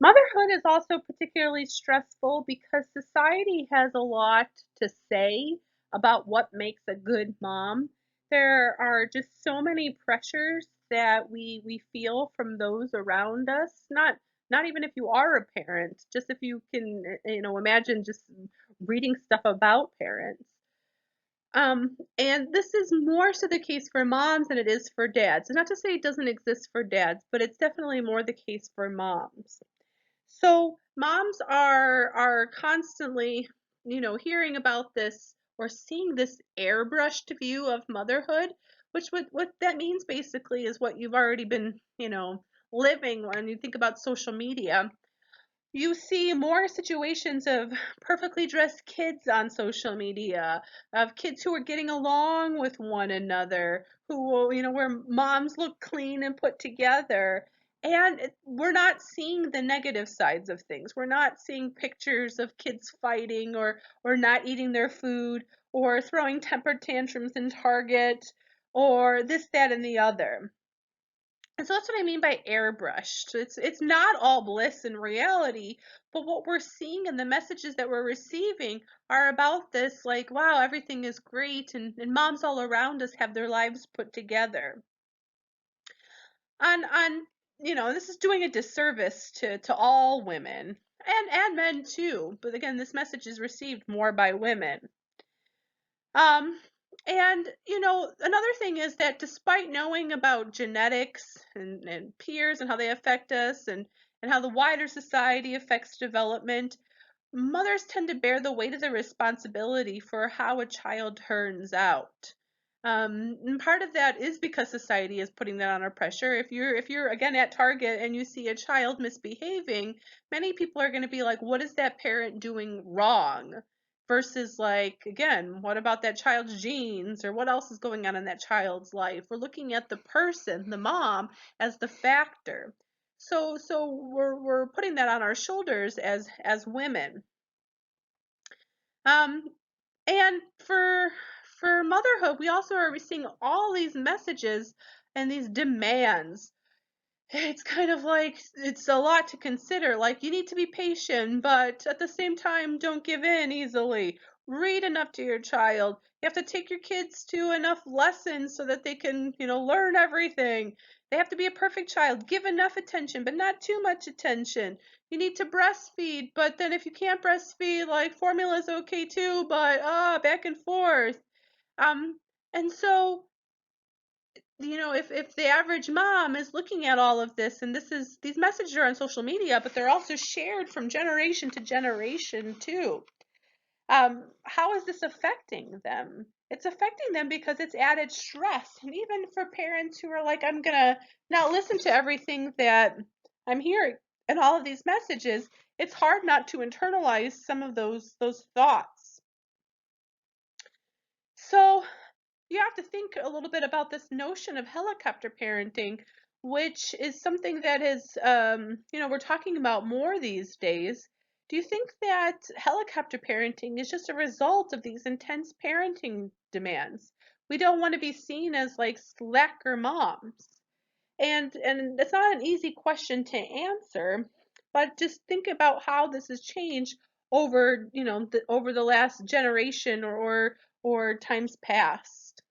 Motherhood is also particularly stressful because society has a lot to say about what makes a good mom. There are just so many pressures that we feel from those around us. Not even if you are a parent, just if you can, imagine just reading stuff about parents. And this is more so the case for moms than it is for dads. And not to say it doesn't exist for dads, but it's definitely more the case for moms. So moms are constantly, hearing about this or seeing this airbrushed view of motherhood, which what that means basically is what you've already been, living when you think about social media. You see more situations of perfectly dressed kids on social media, of kids who are getting along with one another, who will, where moms look clean and put together. And we're not seeing the negative sides of things. We're not seeing pictures of kids fighting or not eating their food or throwing temper tantrums in Target or this, that, and the other. And so that's what I mean by airbrushed. It's not all bliss in reality, but what we're seeing and the messages that we're receiving are about this, like, wow, everything is great, and moms all around us have their lives put together. On this is doing a disservice to all women and men too. But again, this message is received more by women. Um, and another thing is that despite knowing about genetics and peers and how they affect us and how the wider society affects development, mothers tend to bear the weight of the responsibility for how a child turns out. And part of that is because society is putting that under pressure. If you're again at Target and you see a child misbehaving, many people are going to be like, what is that parent doing wrong? Versus like, again, what about that child's genes or what else is going on in that child's life? We're looking at the person, the mom, as the factor. So we're putting that on our shoulders as women. Um, and for motherhood, we also are seeing all these messages and these demands. It's kind of like it's a lot to consider. Like you need to be patient, but at the same time, don't give in easily. Read enough to your child. You have to take your kids to enough lessons so that they can, learn everything. They have to be a perfect child. Give enough attention, but not too much attention. You need to breastfeed, but then if you can't breastfeed, like formula is okay too, but back and forth. Um, and so if the average mom is looking at all of this, and these messages are on social media, but they're also shared from generation to generation too. How is this affecting them? It's affecting them because it's added stress. And even for parents who are like, I'm gonna not listen to everything that I'm hearing and all of these messages, it's hard not to internalize some of those thoughts. So you have to think a little bit about this notion of helicopter parenting, which is something that is, we're talking about more these days. Do you think that helicopter parenting is just a result of these intense parenting demands? We don't want to be seen as like slacker moms. And it's not an easy question to answer, but just think about how this has changed over, over the last generation or times past.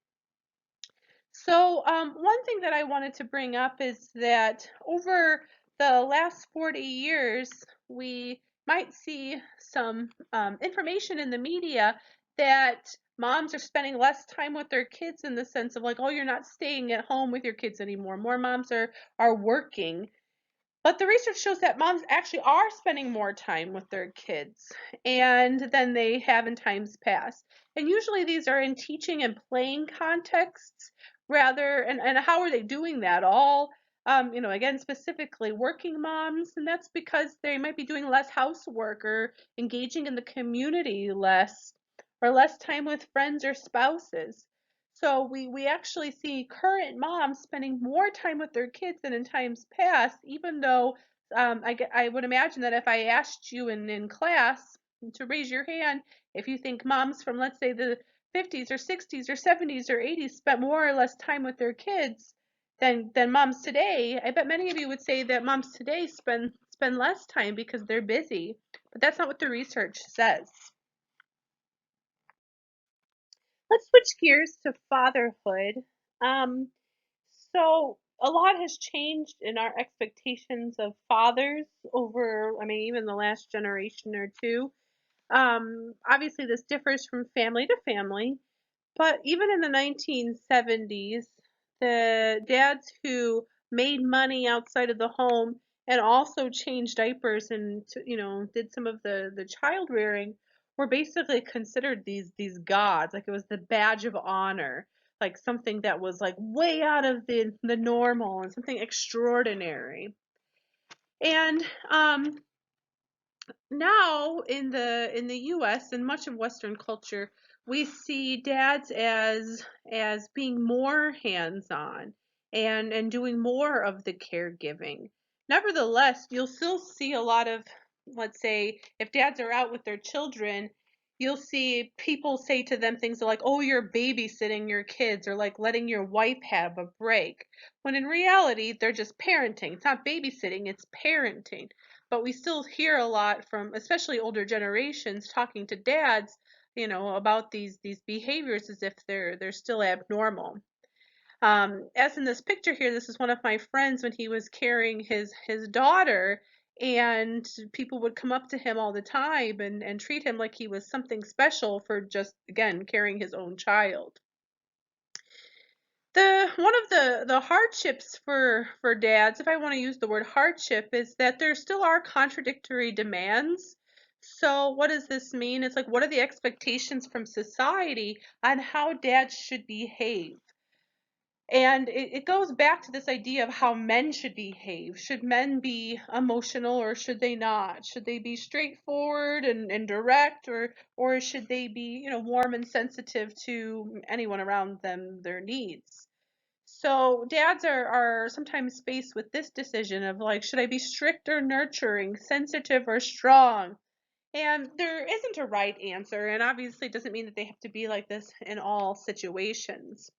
So, one thing that I wanted to bring up is that over the last 40 years, we might see some information in the media that moms are spending less time with their kids in the sense of like, oh, you're not staying at home with your kids anymore. More moms are working. But the research shows that moms actually are spending more time with their kids and than they have in times past. And usually these are in teaching and playing contexts rather and how are they doing that? All again, specifically working moms, and that's because they might be doing less housework or engaging in the community less or less time with friends or spouses. So we actually see current moms spending more time with their kids than in times past, even though I would imagine that if I asked you in class to raise your hand if you think moms from, let's say, the 50s or 60s or 70s or 80s spent more or less time with their kids, than moms today. I bet many of you would say that moms today spend less time because they're busy, but that's not what the research says. Let's switch gears to fatherhood. Um, so a lot has changed in our expectations of fathers over, I mean, even the last generation or two. Obviously, this differs from family to family, but even in the 1970s, the dads who made money outside of the home and also changed diapers and did some of the child rearing were basically considered these gods. Like it was the badge of honor, like something that was like way out of the normal and something extraordinary. And now in the US and much of Western culture, we see dads as being more hands-on and doing more of the caregiving. Nevertheless, you'll still see a lot of, let's say, if dads are out with their children, you'll see people say to them things like, "Oh, you're babysitting your kids," or like letting your wife have a break. When in reality, they're just parenting. It's not babysitting, it's parenting. But we still hear a lot from especially older generations talking to dads, about these behaviors as if they're still abnormal. As in this picture here, this is one of my friends when he was carrying his daughter, and people would come up to him all the time and treat him like he was something special for just, again, carrying his own child. The one of the hardships for dads, if I want to use the word hardship, is that there still are contradictory demands. So what does this mean? It's like, what are the expectations from society on how dads should behave? And it goes back to this idea of how men should behave. Should men be emotional or should they not? Should they be straightforward and direct, or should they be, warm and sensitive to anyone around them, their needs? So dads are sometimes faced with this decision of like, should I be strict or nurturing, sensitive or strong? And there isn't a right answer, and obviously it doesn't mean that they have to be like this in all situations.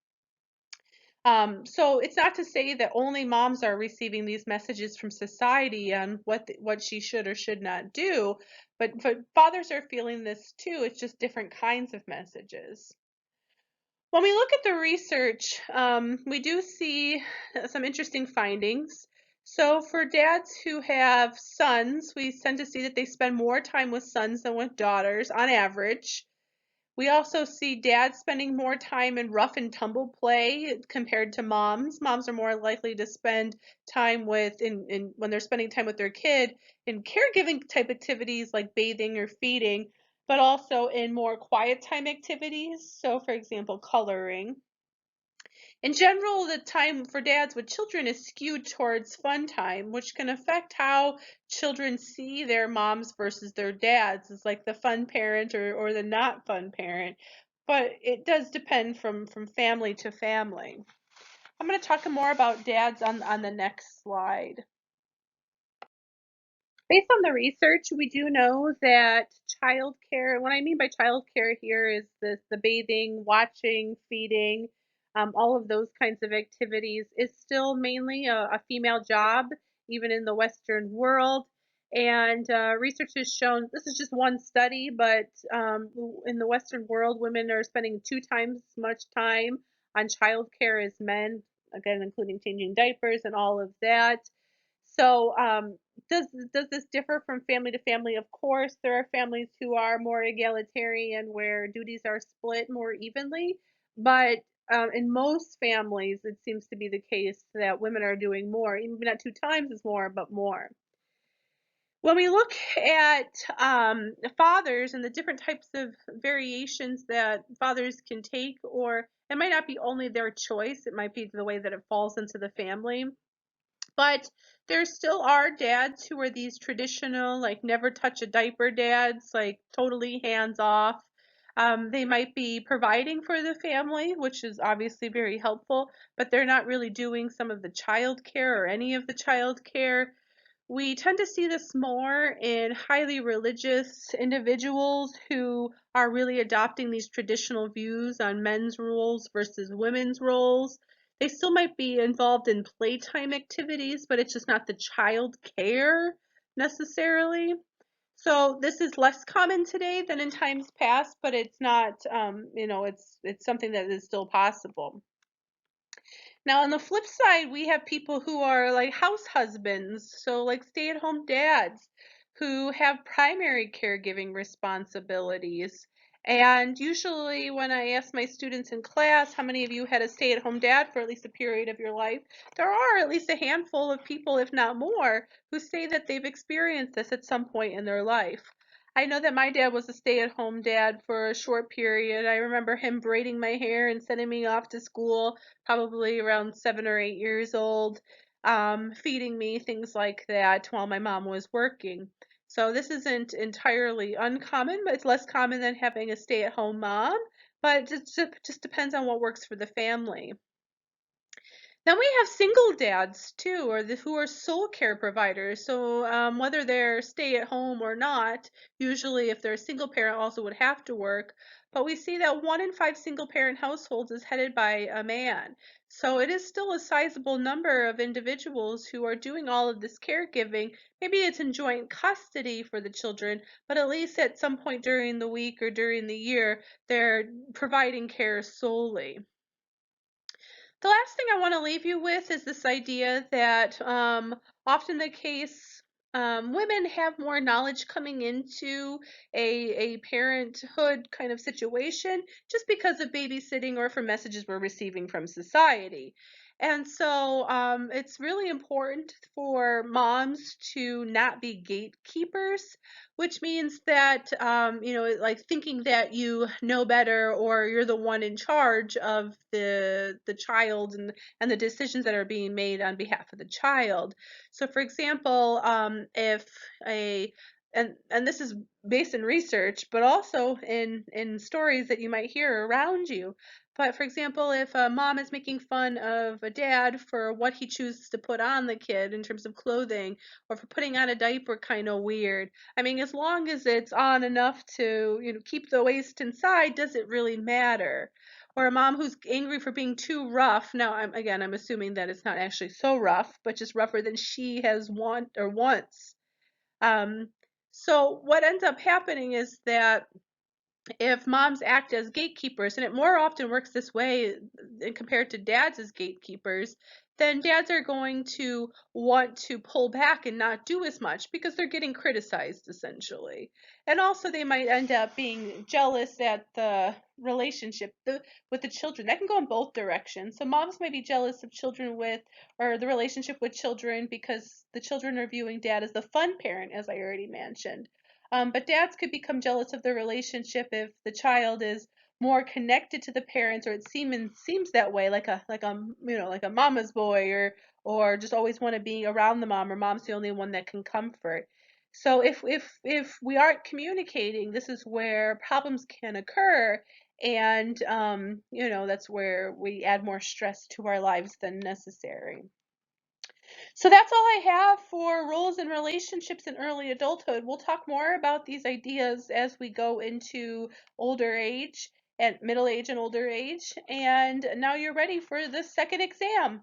So it's not to say that only moms are receiving these messages from society on what she should or should not do, but fathers are feeling this too. It's just different kinds of messages. When we look at the research, we do see some interesting findings. So for dads who have sons, we tend to see that they spend more time with sons than with daughters on average. We also see dads spending more time in rough and tumble play compared to moms. Moms are more likely to spend time in when they're spending time with their kid in caregiving type activities like bathing or feeding, but also in more quiet time activities. So, for example, coloring. In general, the time for dads with children is skewed towards fun time, which can affect how children see their moms versus their dads as like the fun parent or the not fun parent. But it does depend from family to family. I'm going to talk more about dads on the next slide. Based on the research, we do know that childcare, what I mean by childcare here is the bathing, watching, feeding, all of those kinds of activities is still mainly a female job, even in the Western world. And research has shown, this is just one study, but in the Western world, women are spending 2 times as much time on childcare as men, again, including changing diapers and all of that. So, does this differ from family to family? Of course, there are families who are more egalitarian where duties are split more evenly, but in most families, it seems to be the case that women are doing more, even not 2 times as more, but more. When we look at fathers and the different types of variations that fathers can take, or it might not be only their choice, it might be the way that it falls into the family. But there still are dads who are these traditional, like never touch a diaper dads, like totally hands off. They might be providing for the family, which is obviously very helpful, but they're not really doing some of the child care or any of the child care. We tend to see this more in highly religious individuals who are really adopting these traditional views on men's roles versus women's roles. They still might be involved in playtime activities, but it's just not the child care necessarily. So this is less common today than in times past, but it's not, it's something that is still possible. Now, on the flip side, we have people who are like house husbands, so like stay-at-home dads who have primary caregiving responsibilities. And usually, when I ask my students in class, how many of you had a stay-at-home dad for at least a period of your life, there are at least a handful of people, if not more, who say that they've experienced this at some point in their life. I know that my dad was a stay-at-home dad for a short period. I remember him braiding my hair and sending me off to school probably around 7 or 8 years old, feeding me, things like that, while my mom was working. So this isn't entirely uncommon, but it's less common than having a stay-at-home mom. But it just depends on what works for the family. Then we have single dads too, or who are sole care providers. So whether they're stay at home or not, usually if they're a single parent, also would have to work. But we see that 1 in 5 single parent households is headed by a man. So it is still a sizable number of individuals who are doing all of this caregiving. Maybe it's in joint custody for the children, but at least at some point during the week or during the year, they're providing care solely. The last thing I want to leave you with is this idea that often the case, women have more knowledge coming into a parenthood kind of situation just because of babysitting or from messages we're receiving from society. And so it's really important for moms to not be gatekeepers, which means that, like thinking that you know better or you're the one in charge of the child and the decisions that are being made on behalf of the child. So for example, if a and this is based in research, but also in stories that you might hear around you. But for example, if a mom is making fun of a dad for what he chooses to put on the kid in terms of clothing, or for putting on a diaper kind of weird, I mean, as long as it's on enough to, keep the waist inside, does it really matter? Or a mom who's angry for being too rough. Now, I'm assuming that it's not actually so rough, but just rougher than she has want or wants. Um, so what ends up happening is that if moms act as gatekeepers, and it more often works this way compared to dads as gatekeepers, then dads are going to want to pull back and not do as much because they're getting criticized essentially. And also they might end up being jealous at the relationship with the children. That can go in both directions. So moms might be jealous of children with, or the relationship with children, because the children are viewing dad as the fun parent, as I already mentioned. But dads could become jealous of the relationship if the child is more connected to the parents, or it seems that way, like a mama's boy, or just always want to be around the mom, or mom's the only one that can comfort. So if we aren't communicating, this is where problems can occur, and that's where we add more stress to our lives than necessary. So that's all I have for roles and relationships in early adulthood. We'll talk more about these ideas as we go into older age and middle age and older age. And now you're ready for the second exam.